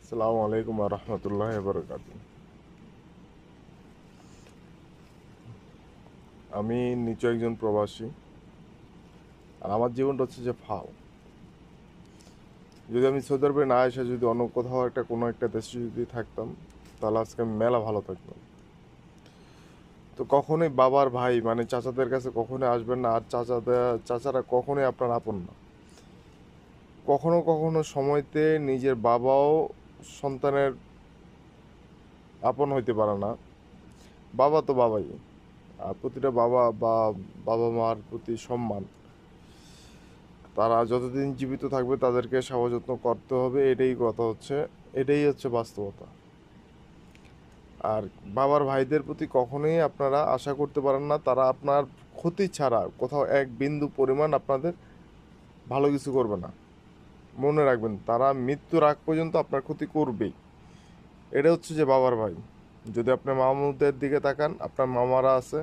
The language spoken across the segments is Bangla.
আসসালামু আলাইকুম ওয়া রাহমাতুল্লাহি ওয়া বারাকাতুহু। আমি নিচু একজন প্রবাসী, আর আমার জীবনটা হচ্ছে যে ফাও। যদি আমি সৌদি আরবে না এসে যদি অন্য কোথাও কোনো একটা দেশে যদি থাকতাম, তাহলে আজকে আমি মেলা ভালো থাকতাম। তো কখনোই বাবার ভাই মানে চাচাদের কাছে কখনোই আসবেন না, আর চাচারা কখনোই আপনার আপন না। কখনো কখনো সময়তে নিজের বাবাও সন্তানের আপন হইতে পারে না। বাবা তো বাবাই, আর প্রতিটা বাবা বা বাবা মার প্রতি সম্মান, তারা যতদিন জীবিত থাকবে তাদেরকে সেবা যত্ন করতে হবে, এটাই হচ্ছে বাস্তবতা। আর বাবার ভাইদের প্রতি কখনোই আপনারা আশা করতে পারেন না তারা আপনার ক্ষতি ছাড়া কোথাও এক বিন্দু পরিমাণ আপনাদের ভালো কিছু করবে না। মনে রাখবেন, তারা মৃত্যুর আগ পর্যন্ত আপনার ক্ষতি করবেই। এটা হচ্ছে যে বাবার ভাই। যদি আপনি মামুদের দিকে তাকান, আপনার মামারা আছে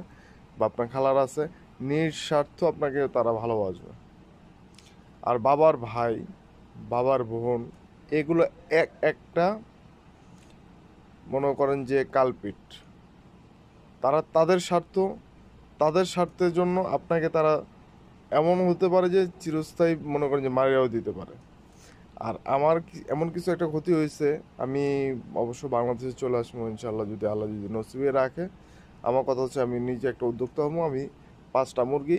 বা আপনার খালারা আছে, নিঃস্বার্থ আপনাকে তারা ভালোবাসবে। আর বাবার ভাই, বাবার বোন, এগুলো এক একটা মনে করেন যে কালপিট। তারা তাদের স্বার্থের জন্য আপনাকে তারা এমন হতে পারে যে চিরস্থায়ী মনে করেন যে মারিয়াও দিতে পারে। আর আমার এমন কিছু একটা ক্ষতি হয়েছে, আমি অবশ্য বাংলাদেশে চলে আসবো ইনশাল্লাহ, যদি আল্লাহ যদি নসিবে রাখে। আমার কথা হচ্ছে আমি নিজে একটা উদ্যোক্তা হবো। আমি 5টা মুরগি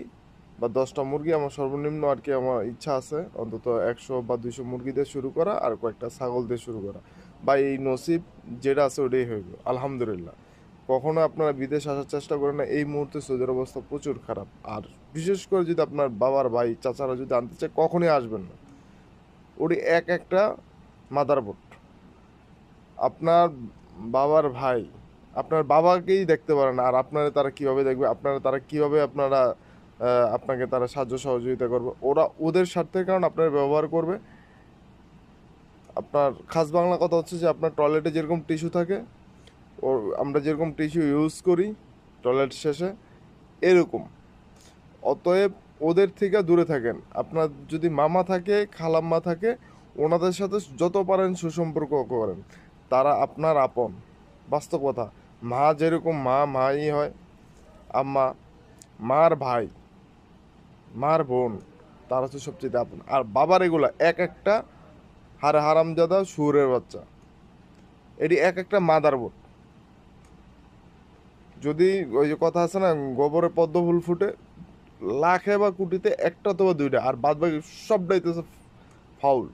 বা 10টা মুরগি, আমার সর্বনিম্ন আর কি আমার ইচ্ছা আছে অন্তত 100 বা 200 মুরগি দিয়ে শুরু করা, আর কয়েকটা ছাগল দিয়ে শুরু করা। বা এই নসিব যেটা আছে ওটাই হইবে আলহামদুলিল্লাহ। কখনো আপনারা বিদেশ আসার চেষ্টা করেন না, এই মুহূর্তে সৌদির অবস্থা প্রচুর খারাপ। আর বিশেষ করে যদি আপনার বাবার ভাই চাচারা যদি আনতে চায়, কখনোই আসবেন না। ওটি এক একটা মাদারবোর্ড। আপনার বাবার ভাই আপনার বাবাকেই দেখতে পারে না, আর আপনারা তারা কিভাবে দেখবে? আপনাকে তারা সাহায্য সহযোগিতা করবে? ওরা ওদের স্বার্থের কারণে আপনার ব্যবহার করবে। আপনার খাস বাংলা কথা হচ্ছে যে আপনার টয়লেটে যেরকম টিস্যু থাকে, ও আমরা যেরকম টিস্যু ইউজ করি টয়লেট শেষে, এরকম। অতএব ওদের থেকে দূরে থাকেন। আপনার যদি মামা থাকে, খালাম্মা থাকে, ওনাদের সাথে যত পারেন সুসম্পর্ক করেন। তারা আপনার আপন। বাস্তব কথা। মা যেরকম মাই হয়, আম্মা, মার ভাই, মার বোন, তারা হচ্ছে সবচেয়ে আপন। আর বাবার এগুলা এক একটা হারামজাদা শুয়োরের বাচ্চা। এটি এক একটা মাদারবোর্ড। যদি ওই যে কথা আছে না, গোবরে পদ্ম ফুল ফুটে, লাখে বা কোটিতে একটা অথবা দুইটা, আর বাদ বাকি সবটাই তো ফাউল।